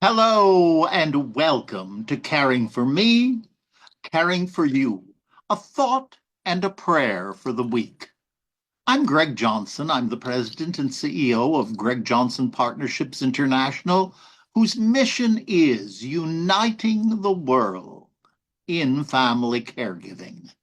Hello and welcome to Caring for Me, Caring for You, a thought and a prayer for the week. I'm Greg Johnson. I'm the president and CEO of Greg Johnson Partnerships International, whose mission is uniting the world in family caregiving,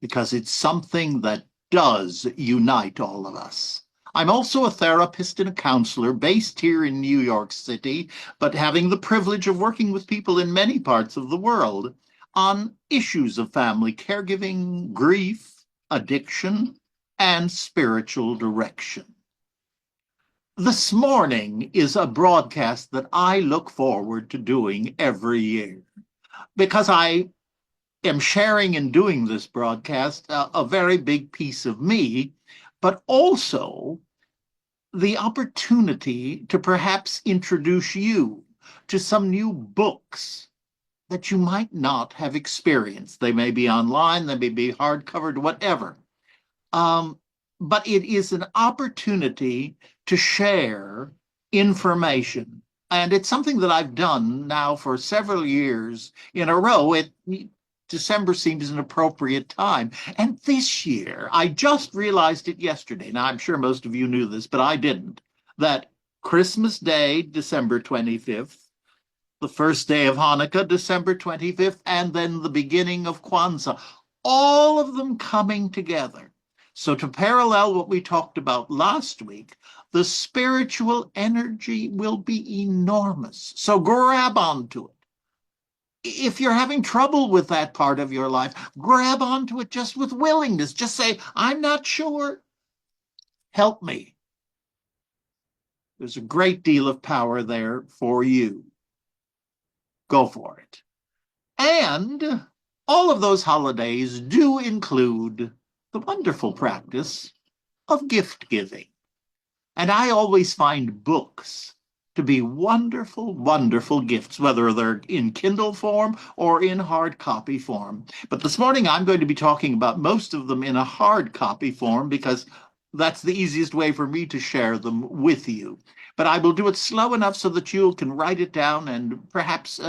because it's something that does unite all of us. I'm also a therapist and a counselor based here in New York City, but having the privilege of working with people in many parts of the world on issues of family caregiving, grief, addiction, and spiritual direction. This morning is a broadcast that I look forward to doing every year because I am sharing and doing this broadcast a very big piece of me, but also the opportunity to perhaps introduce you to some new books that you might not have experienced. They may be online, they may be hardcovered, whatever. But it is an opportunity to share information. And it's something that I've done now for several years in a row. December seems an appropriate time. And this year, I just realized it yesterday. Now, I'm sure most of you knew this, but I didn't, that Christmas Day, December 25th, the first day of Hanukkah, December 25th, and then the beginning of Kwanzaa, all of them coming together. So to parallel what we talked about last week, the spiritual energy will be enormous. So grab onto it. If you're having trouble with that part of your life, grab onto it just with willingness. Just say, I'm not sure. Help me. There's a great deal of power there for you. Go for it. And all of those holidays do include the wonderful practice of gift giving. And I always find books to be wonderful, wonderful gifts, whether they're in Kindle form or in hard copy form. But this morning I'm going to be talking about most of them in a hard copy form because that's the easiest way for me to share them with you. But I will do it slow enough so that you can write it down and perhaps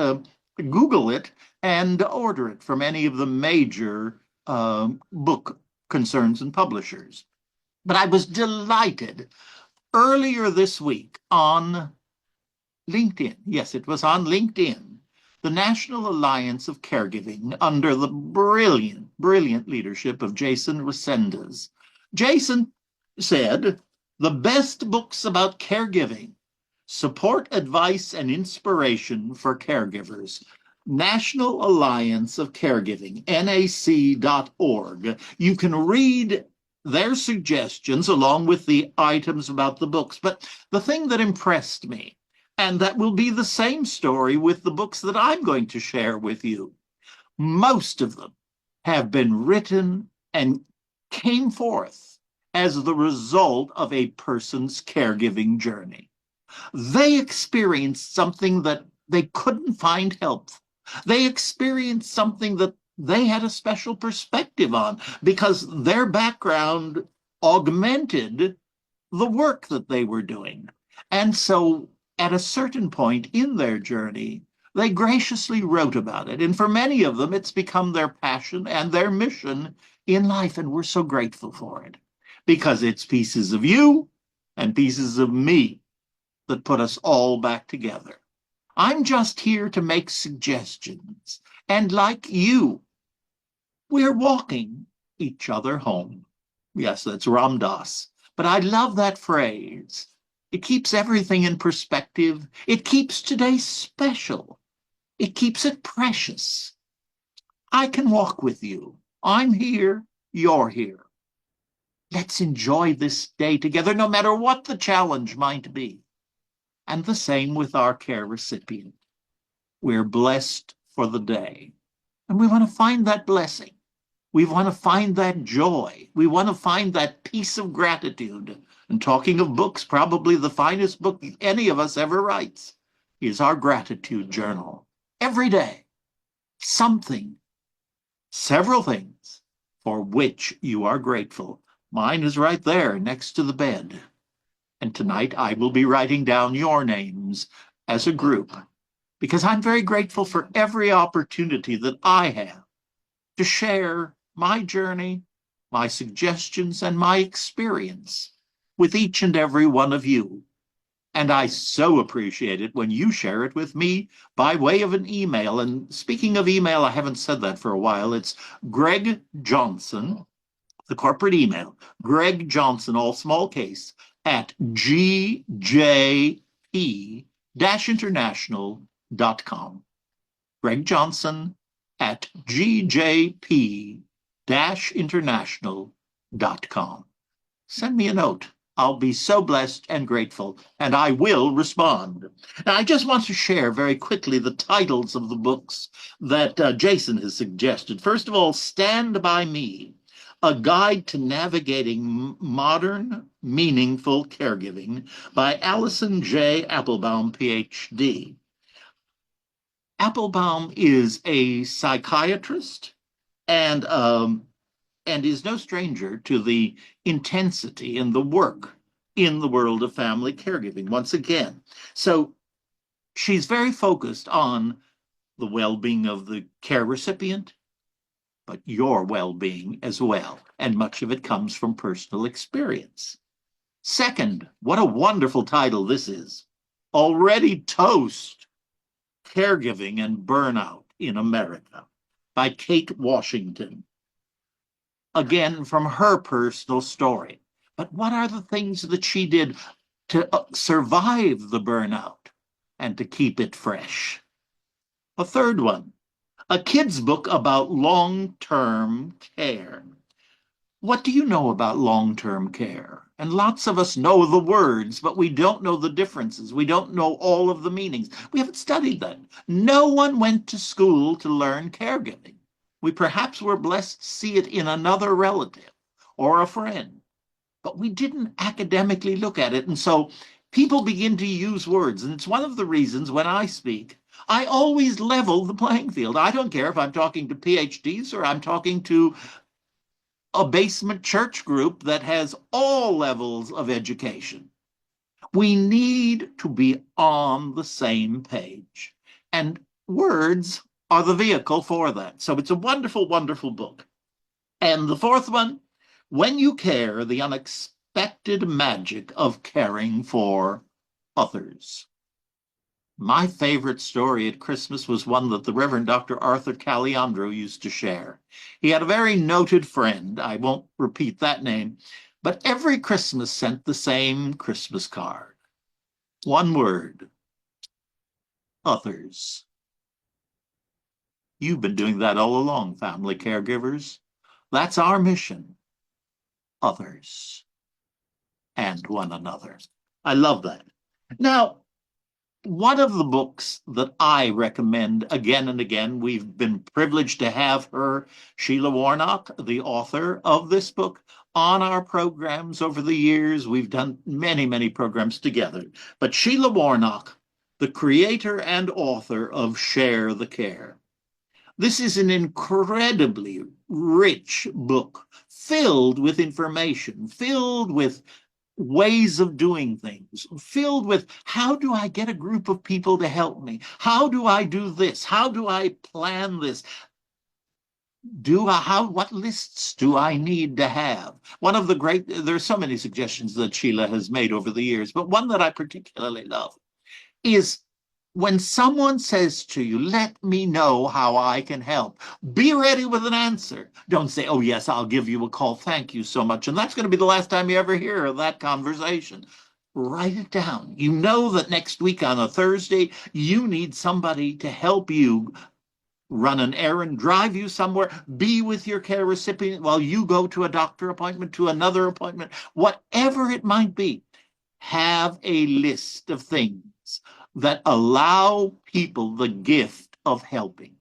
Google it and order it from any of the major book concerns and publishers. But I was delighted earlier this week on LinkedIn. Yes, it was on LinkedIn. The National Alliance of Caregiving, under the brilliant, brilliant leadership of Jason Resendez. Jason said, the best books about caregiving, support, advice, and inspiration for caregivers. National Alliance of Caregiving, NAC.org. You can read their suggestions along with the items about the books. But the thing that impressed me, and that will be the same story with the books that I'm going to share with you, most of them have been written and came forth as the result of a person's caregiving journey. They experienced something that they couldn't find helpful. They experienced something that they had a special perspective on because their background augmented the work that they were doing. And so at a certain point in their journey, they graciously wrote about it. And for many of them, it's become their passion and their mission in life. And we're so grateful for it because it's pieces of you and pieces of me that put us all back together. I'm just here to make suggestions. And like you, we're walking each other home. Yes, that's Ram Dass. But I love that phrase. It keeps everything in perspective. It keeps today special. It keeps it precious. I can walk with you. I'm here. You're here. Let's enjoy this day together, no matter what the challenge might be. And the same with our care recipient. We're blessed for the day. And we want to find that blessing. We want to find that joy. We want to find that peace of gratitude. And talking of books, probably the finest book any of us ever writes is our gratitude journal. Every day, something, several things for which you are grateful. Mine is right there next to the bed. And tonight I will be writing down your names as a group because I'm very grateful for every opportunity that I have to share my journey, my suggestions, and my experience with each and every one of you. And I so appreciate it when you share it with me by way of an email. And speaking of email, I haven't said that for a while. It's Greg Johnson, the corporate email, Greg Johnson, all small case, at gjp-international.com. Greg Johnson at gjp-international.com. Send me a note. I'll be so blessed and grateful, and I will respond. Now, I just want to share very quickly the titles of the books that Jason has suggested. First of all, Stand By Me, A Guide to Navigating Modern, Meaningful Caregiving by Allison J. Applebaum, PhD. Applebaum is a psychiatrist and is no stranger to the intensity and the work in the world of family caregiving, once again. So she's very focused on the well-being of the care recipient, but your well-being as well. And much of it comes from personal experience. Second, what a wonderful title this is. Already Toast, Caregiving and Burnout in America by Kate Washington. Again, from her personal story. But what are the things that she did to survive the burnout and to keep it fresh? A third one, a kid's book about long-term care. What do you know about long-term care? And lots of us know the words, but we don't know the differences. We don't know all of the meanings. We haven't studied that. No one went to school to learn caregiving. We perhaps were blessed to see it in another relative or a friend, but we didn't academically look at it. And so people begin to use words. And it's one of the reasons when I speak, I always level the playing field. I don't care if I'm talking to PhDs or I'm talking to a basement church group that has all levels of education. We need to be on the same page. And words are the vehicle for that. So it's a wonderful, wonderful book. And the fourth one, When You Care, The Unexpected Magic of Caring for Others. My favorite story at Christmas was one that the Reverend Dr. Arthur Caliandro used to share. He had a very noted friend, I won't repeat that name, but every Christmas sent the same Christmas card. One word, others. You've been doing that all along, family caregivers. That's our mission. Others and one another. I love that. Now, one of the books that I recommend again and again, we've been privileged to have her, Sheila Warnock, the author of this book, on our programs over the years. We've done many, many programs together. But Sheila Warnock, the creator and author of Share the Care. This is an incredibly rich book, filled with information, filled with ways of doing things, filled with how do I get a group of people to help me? How do I do this? How do I plan this? What lists do I need to have? One of the great, there's so many suggestions that Sheila has made over the years, but one that I particularly love is when someone says to you, let me know how I can help, be ready with an answer. Don't say, oh, yes, I'll give you a call. Thank you so much. And that's going to be the last time you ever hear of that conversation. Write it down. You know that next week on a Thursday, you need somebody to help you run an errand, drive you somewhere, be with your care recipient while you go to a doctor appointment, to another appointment, whatever it might be. Have a list of things that allow people the gift of helping.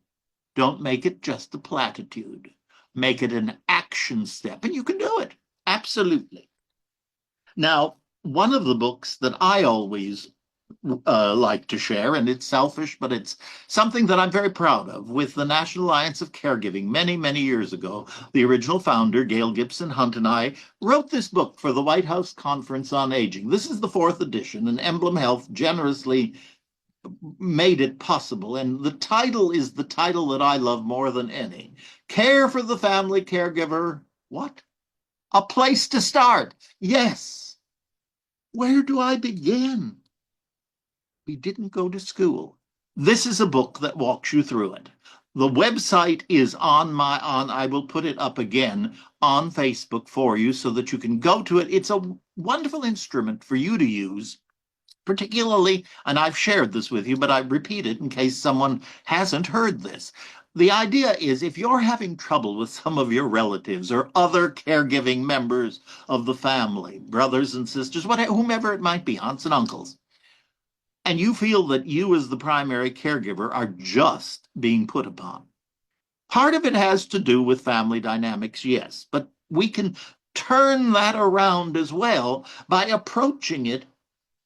Don't make it just a platitude. Make it an action step, and you can do it. Absolutely. Now, one of the books that I always like to share, and it's selfish, but it's something that I'm very proud of, with the National Alliance of Caregiving many, many years ago. The original founder, Gail Gibson Hunt, and I wrote this book for the White House Conference on Aging. This is the 4th edition, and Emblem Health generously made it possible. And the title is the title that I love more than any. Care for the Family Caregiver. What? A place to start. Yes. Where do I begin? We didn't go to school. This is a book that walks you through it. The website is I will put it up again on Facebook for you so that you can go to it. It's a wonderful instrument for you to use, particularly, and I've shared this with you, but I repeat it in case someone hasn't heard this. The idea is if you're having trouble with some of your relatives or other caregiving members of the family, brothers and sisters, whomever it might be, aunts and uncles, and you feel that you as the primary caregiver are just being put upon. Part of it has to do with family dynamics, yes, but we can turn that around as well by approaching it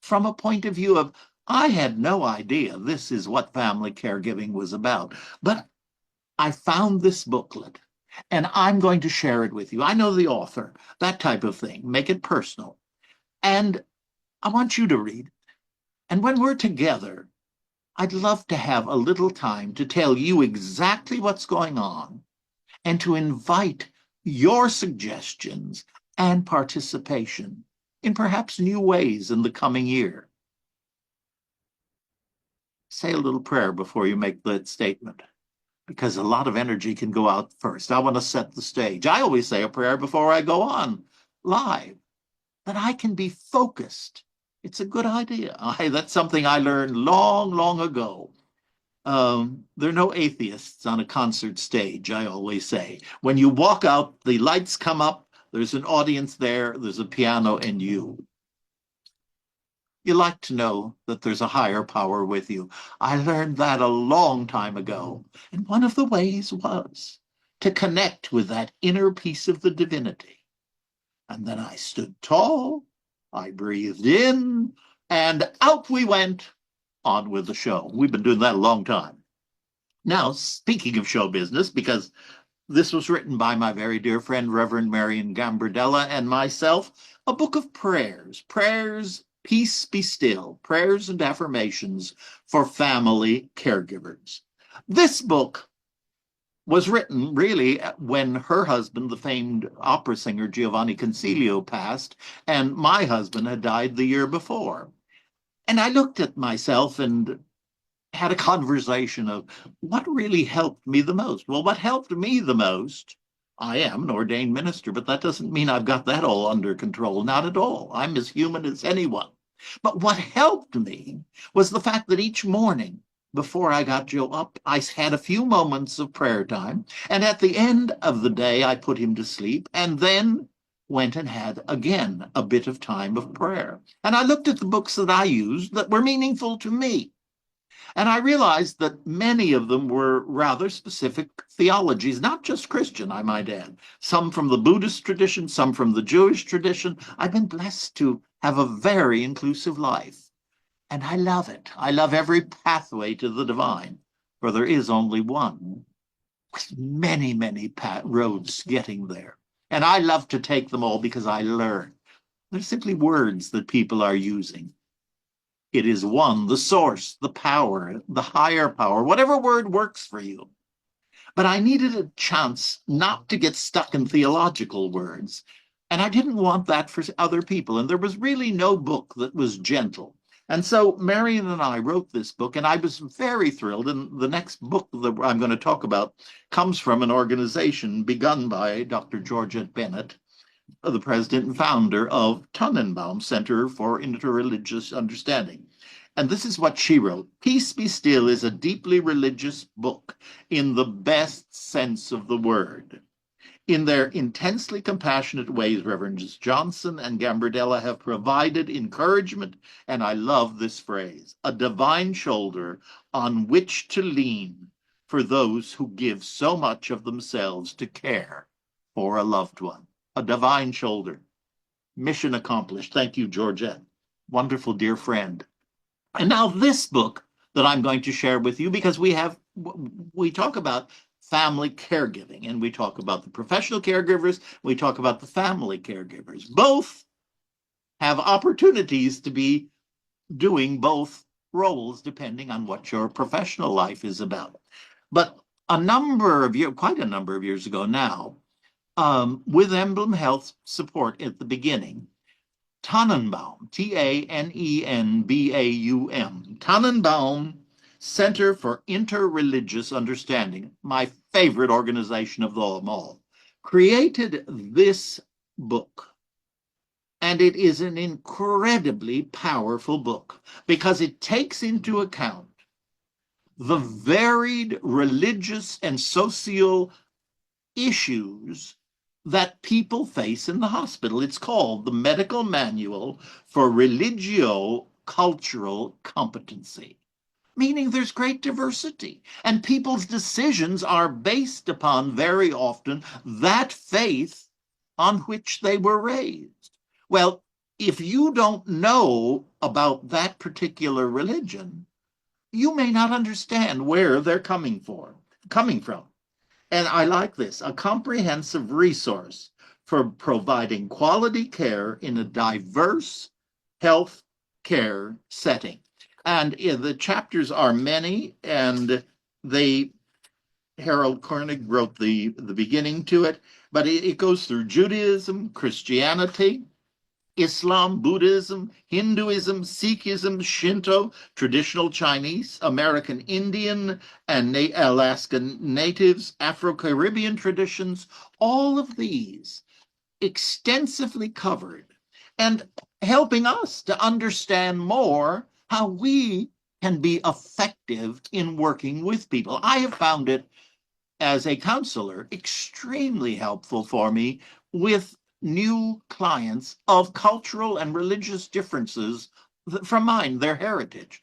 from a point of view of, I had no idea this is what family caregiving was about, but I found this booklet and I'm going to share it with you. I know the author, that type of thing, make it personal. And I want you to read. And when we're together, I'd love to have a little time to tell you exactly what's going on and to invite your suggestions and participation in perhaps new ways in the coming year. Say a little prayer before you make that statement, because a lot of energy can go out first. I want to set the stage. I always say a prayer before I go on live, that I can be focused. It's a good idea. That's something I learned long, long ago. There are no atheists on a concert stage, I always say. When you walk out, the lights come up, there's an audience there, there's a piano, and you. You like to know that there's a higher power with you. I learned that a long time ago. And one of the ways was to connect with that inner piece of the divinity. And then I stood tall, I breathed in, and out we went, on with the show. We've been doing that a long time. Now, speaking of show business, because this was written by my very dear friend, Reverend Marion Gambardella, and myself, a book of prayers, peace be still, prayers and affirmations for family caregivers. This book was written really when her husband, the famed opera singer Giovanni Concilio, passed, and my husband had died the year before. And I looked at myself and had a conversation of what really helped me the most. Well, what helped me the most, I am an ordained minister, but that doesn't mean I've got that all under control. Not at all. I'm as human as anyone. But what helped me was the fact that each morning before I got Joe up, I had a few moments of prayer time. And at the end of the day, I put him to sleep and then went and had again a bit of time of prayer. And I looked at the books that I used that were meaningful to me. And I realized that many of them were rather specific theologies, not just Christian, I might add. Some from the Buddhist tradition, some from the Jewish tradition. I've been blessed to have a very inclusive life. And I love it. I love every pathway to the divine, for there is only one, with many, many roads getting there. And I love to take them all because I learn. They're simply words that people are using. It is one, the source, the power, the higher power, whatever word works for you. But I needed a chance not to get stuck in theological words. And I didn't want that for other people. And there was really no book that was gentle. And so Marion and I wrote this book, and I was very thrilled. And the next book that I'm going to talk about comes from an organization begun by Dr. Georgette Bennett, the president and founder of Tannenbaum Center for Interreligious Understanding. And this is what she wrote. Peace Be Still is a deeply religious book in the best sense of the word. In their intensely compassionate ways, Reverends Johnson and Gambardella have provided encouragement, and I love this phrase, a divine shoulder on which to lean for those who give so much of themselves to care for a loved one. A divine shoulder. Mission accomplished. Thank you, Georgette. Wonderful, dear friend. And now this book that I'm going to share with you, because we talk about family caregiving, and we talk about the professional caregivers, we talk about the family caregivers. Both have opportunities to be doing both roles depending on what your professional life is about. But a number of years, quite a number of years ago now, with Emblem Health support at the beginning, Tannenbaum, Tanenbaum, Tannenbaum Center for Interreligious Understanding, my favorite organization of them all, created this book. And it is an incredibly powerful book because it takes into account the varied religious and social issues that people face in the hospital. It's called the Medical Manual for Religio-Cultural Competency, meaning there's great diversity, and people's decisions are based upon, very often, that faith on which they were raised. Well, if you don't know about that particular religion, you may not understand where they're coming from. And I like this, a comprehensive resource for providing quality care in a diverse health care setting. And the chapters are many, and Harold Koenig wrote the beginning to it, but it goes through Judaism, Christianity, Islam, Buddhism, Hinduism, Sikhism, Shinto, traditional Chinese, American Indian, and Alaskan natives, Afro-Caribbean traditions, all of these extensively covered and helping us to understand more how we can be effective in working with people. I have found it, as a counselor, extremely helpful for me with new clients of cultural and religious differences from mine, their heritage.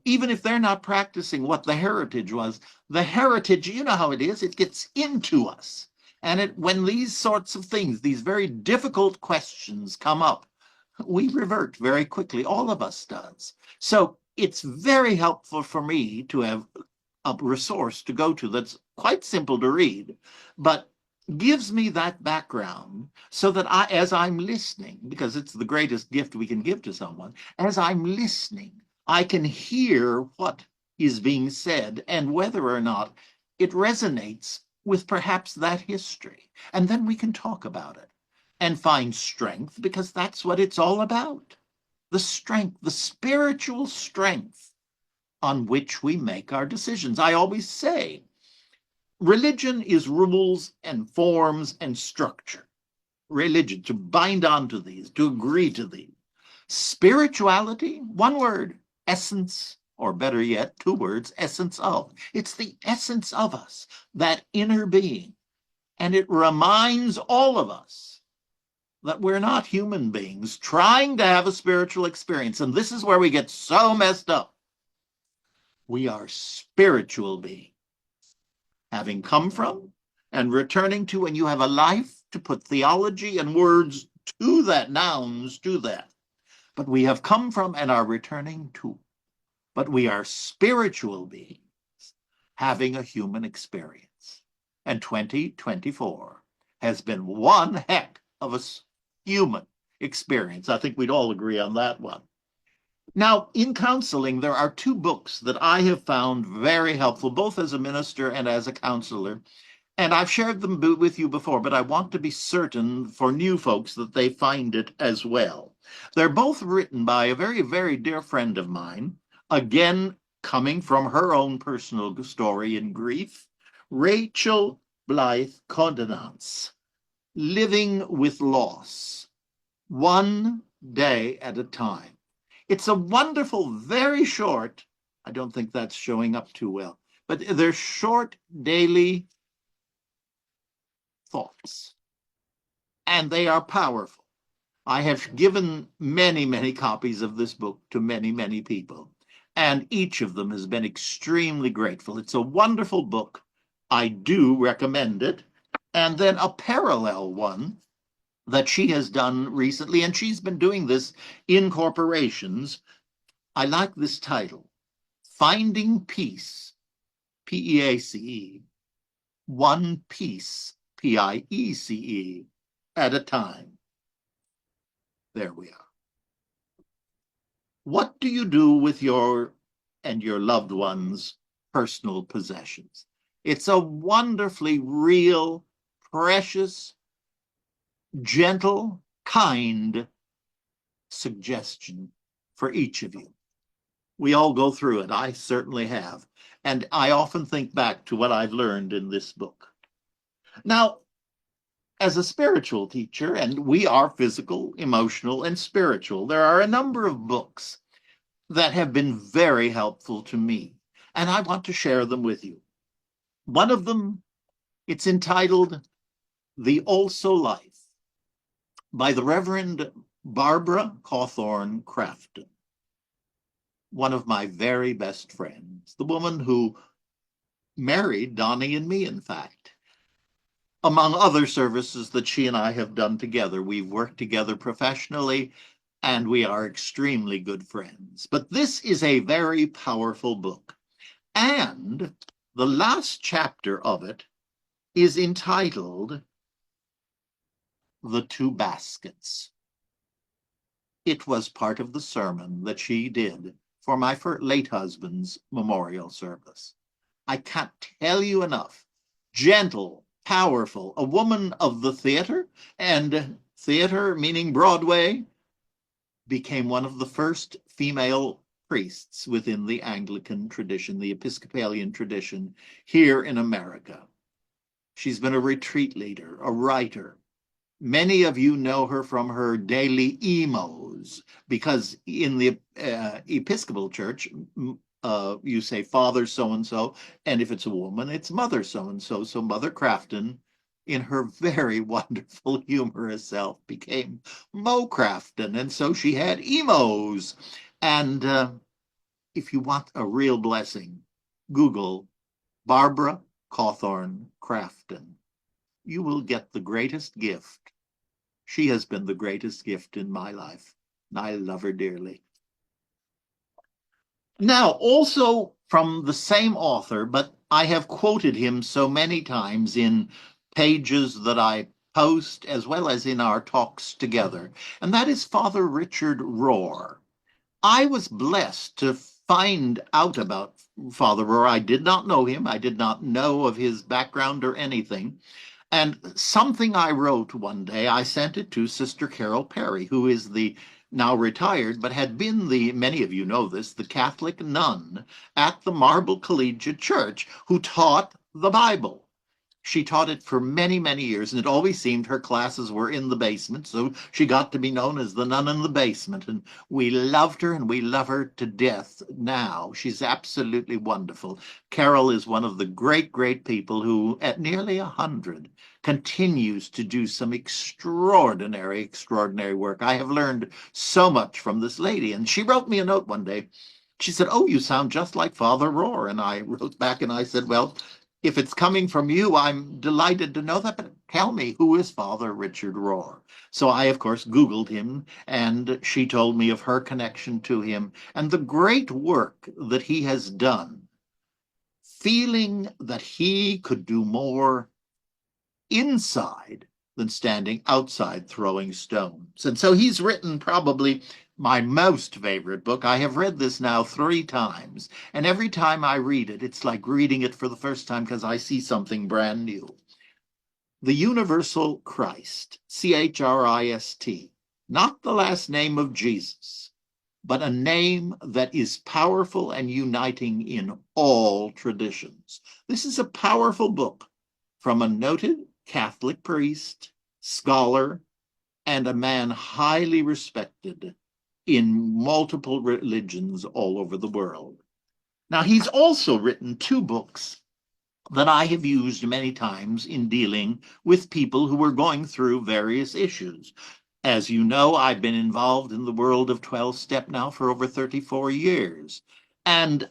Even if they're not practicing what the heritage was, the heritage, you know how it is, it gets into us. And when these sorts of things, these very difficult questions come up, we revert very quickly. All of us does. So it's very helpful for me to have a resource to go to that's quite simple to read, but gives me that background so that as I'm listening, because it's the greatest gift we can give to someone, as I'm listening, I can hear what is being said and whether or not it resonates with perhaps that history. And then we can talk about it and find strength, because that's what it's all about. The strength, the spiritual strength on which we make our decisions. I always say, religion is rules and forms and structure. Religion, to bind onto these, to agree to these. Spirituality, one word, essence, or better yet, two words, essence of. It's the essence of us, that inner being. And it reminds all of us that we're not human beings trying to have a spiritual experience. And this is where we get so messed up. We are spiritual beings, having come from and returning to, and you have a life to put theology and words to that, nouns to that. But we have come from and are returning to. But we are spiritual beings having a human experience. And 2024 has been one heck of a human experience. I think we'd all agree on that one. Now, in counseling, there are two books that I have found very helpful, both as a minister and as a counselor. And I've shared them with you before, but I want to be certain for new folks that they find it as well. They're both written by a very, very dear friend of mine, again, coming from her own personal story in grief, Rachel Blythe Condonance, Living with Loss, One Day at a Time. It's a wonderful, very short, I don't think that's showing up too well, but they're short daily thoughts, and they are powerful. I have given many, many copies of this book to many, many people, and each of them has been extremely grateful. It's a wonderful book. I do recommend it. And then a parallel one that she has done recently, and she's been doing this in corporations. I like this title, Finding Peace, P-E-A-C-E, One Piece, P-I-E-C-E, at a time. There we are. What do you do with your and your loved ones' personal possessions? It's a wonderfully real, precious, gentle, kind suggestion for each of you. We all go through it. I certainly have. And I often think back to what I've learned in this book. Now, as a spiritual teacher, and we are physical, emotional, and spiritual, there are a number of books that have been very helpful to me, and I want to share them with you. One of them, it's entitled The Also Life by the Reverend Barbara Cawthorn Crafton, one of my very best friends, the woman who married Donnie and me, in fact. Among other services that she and I have done together, we've worked together professionally, and we are extremely good friends. But this is a very powerful book. And the last chapter of it is entitled The Two Baskets. It was part of the sermon that she did for my late husband's memorial service. I can't tell you enough. Gentle, powerful, a woman of the theater, and theater meaning Broadway, became one of the first female priests within the Anglican tradition, the Episcopalian tradition here in America. She's been a retreat leader, a writer. Many of you know her from her daily emos, because in the Episcopal Church, you say Father so-and-so, and if it's a woman, it's Mother so-and-so. So Mother Crafton, in her very wonderful, humorous self, became Mo Crafton, and so she had emos. And if you want a real blessing, Google Barbara Cawthorn Crafton. You will get the greatest gift. She has been the greatest gift in my life, and I love her dearly. Now, also from the same author, but I have quoted him so many times in pages that I post as well as in our talks together, and that is Father Richard Rohr. I was blessed to find out about Father Rohr. I did not know him. I did not know of his background or anything. And something I wrote one day, I sent it to Sister Carol Perry, who is the now retired, but had been many of you know this, the Catholic nun at the Marble Collegiate Church who taught the Bible. She taught it for many, many years, and it always seemed her classes were in the basement, so she got to be known as the nun in the basement, and we loved her, and we love her to death now. She's absolutely wonderful. Carol is one of the great, great people who, at nearly 100, continues to do some extraordinary, extraordinary work. I have learned so much from this lady, and she wrote me a note one day. She said, "Oh, you sound just like Father Rohr." And I wrote back and I said, "Well, if it's coming from you, I'm delighted to know that, but tell me, who is Father Richard Rohr?" So I, of course, Googled him, and she told me of her connection to him and the great work that he has done, feeling that he could do more inside than standing outside throwing stones. And so he's written probably my most favorite book. I have read this now 3 times, and every time I read it, it's like reading it for the first time because I see something brand new. The Universal Christ, Christ, not the last name of Jesus, but a name that is powerful and uniting in all traditions. This is a powerful book from a noted Catholic priest, scholar, and a man highly respected in multiple religions all over the world. Now, he's also written 2 books that I have used many times in dealing with people who are going through various issues. As you know, I've been involved in the world of 12-step now for over 34 years. And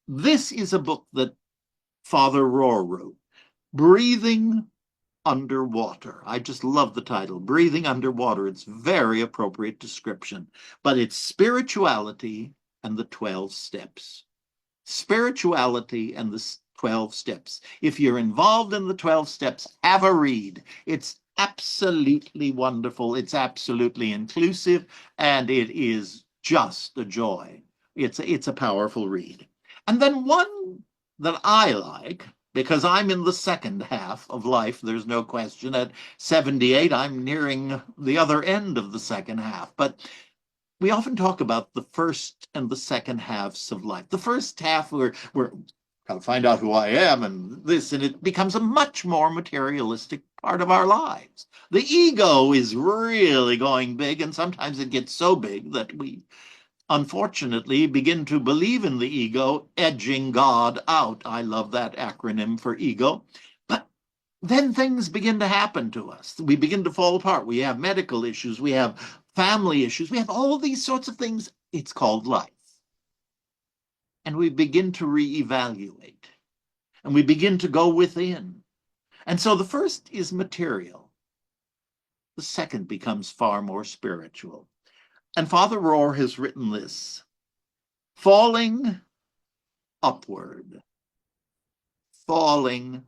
this is a book that Father Rohr wrote, Breathing Underwater. I just love the title, Breathing Underwater. It's very appropriate description, but it's spirituality and the 12 steps. Spirituality and the 12 steps. If you're involved in the 12 steps, have a read. It's absolutely wonderful. It's absolutely inclusive, and it is just a joy. It's a powerful read. And then one that I like, because I'm in the second half of life, there's no question. At 78, I'm nearing the other end of the second half. But we often talk about the first and the second halves of life. The first half, we're trying to find out who I am and this, and it becomes a much more materialistic part of our lives. The ego is really going big, and sometimes it gets so big that we unfortunately begin to believe in the ego, edging God out. I love that acronym for ego. But then things begin to happen to us. We begin to fall apart. We have medical issues. We have family issues. We have all these sorts of things. It's called life. And we begin to reevaluate. And we begin to go within. And so the first is material. The second becomes far more spiritual. And Father Rohr has written this: falling upward, falling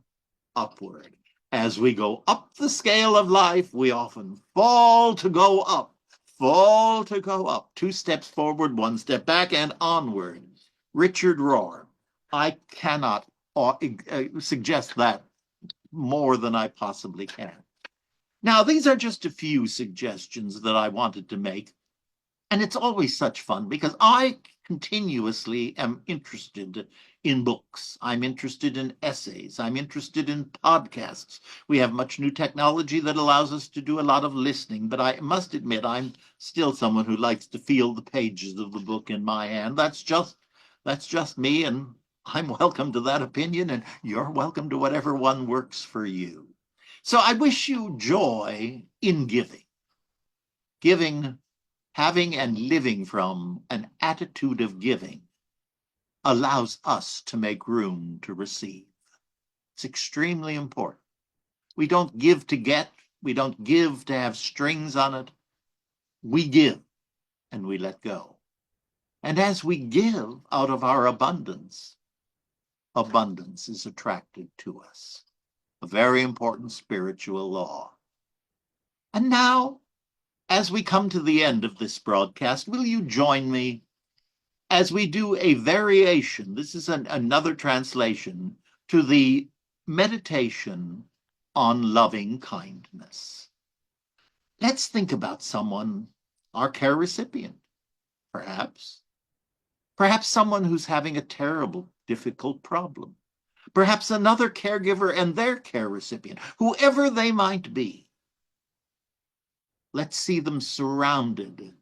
upward. As we go up the scale of life, we often fall to go up, fall to go up. 2 steps forward, 1 step back, and onward. Richard Rohr. I cannot suggest that more than I possibly can. Now, these are just a few suggestions that I wanted to make. And it's always such fun because I continuously am interested in books. I'm interested in essays. I'm interested in podcasts. We have much new technology that allows us to do a lot of listening, but I must admit I'm still someone who likes to feel the pages of the book in my hand. That's just me, and I'm welcome to that opinion, and you're welcome to whatever one works for you. So I wish you joy in giving. Giving, having and living from an attitude of giving allows us to make room to receive. It's extremely important. We don't give to get. We don't give to have strings on it. We give and we let go. And as we give out of our abundance, abundance is attracted to us. A very important spiritual law. And now, as we come to the end of this broadcast, will you join me as we do a variation? This is another translation to the meditation on loving kindness. Let's think about someone, our care recipient, perhaps. Perhaps someone who's having a terrible, difficult problem. Perhaps another caregiver and their care recipient, whoever they might be. Let's see them surrounded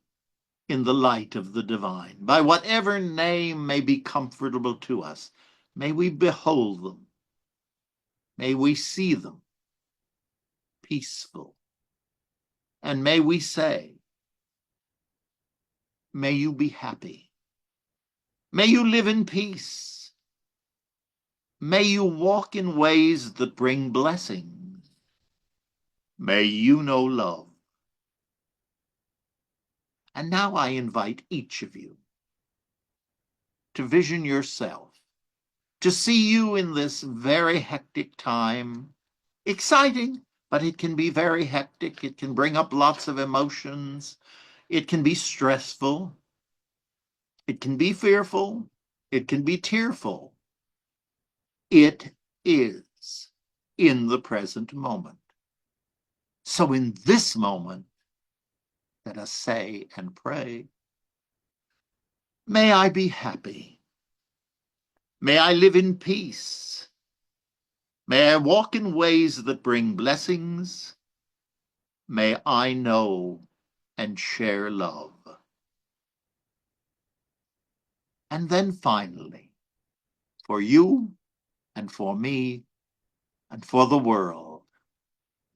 in the light of the divine. By whatever name may be comfortable to us, may we behold them. May we see them peaceful. And may we say, may you be happy. May you live in peace. May you walk in ways that bring blessings. May you know love. And now I invite each of you to vision yourself, to see you in this very hectic time. Exciting, but it can be very hectic. It can bring up lots of emotions. It can be stressful. It can be fearful. It can be tearful. It is in the present moment. So in this moment, let us say and pray, may I be happy. May I live in peace. May I walk in ways that bring blessings. May I know and share love. And then finally, for you and for me and for the world,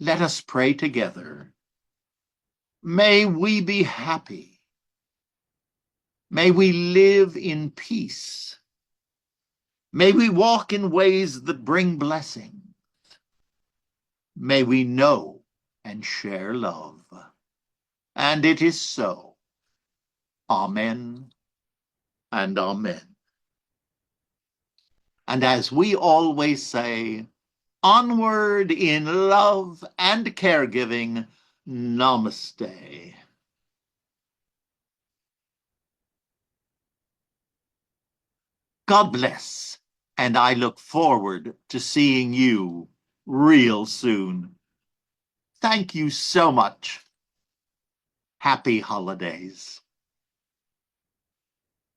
let us pray together. May we be happy. May we live in peace. May we walk in ways that bring blessings. May we know and share love. And it is so. Amen and amen. And as we always say, onward in love and caregiving, namaste. God bless, and I look forward to seeing you real soon. Thank you so much. Happy holidays.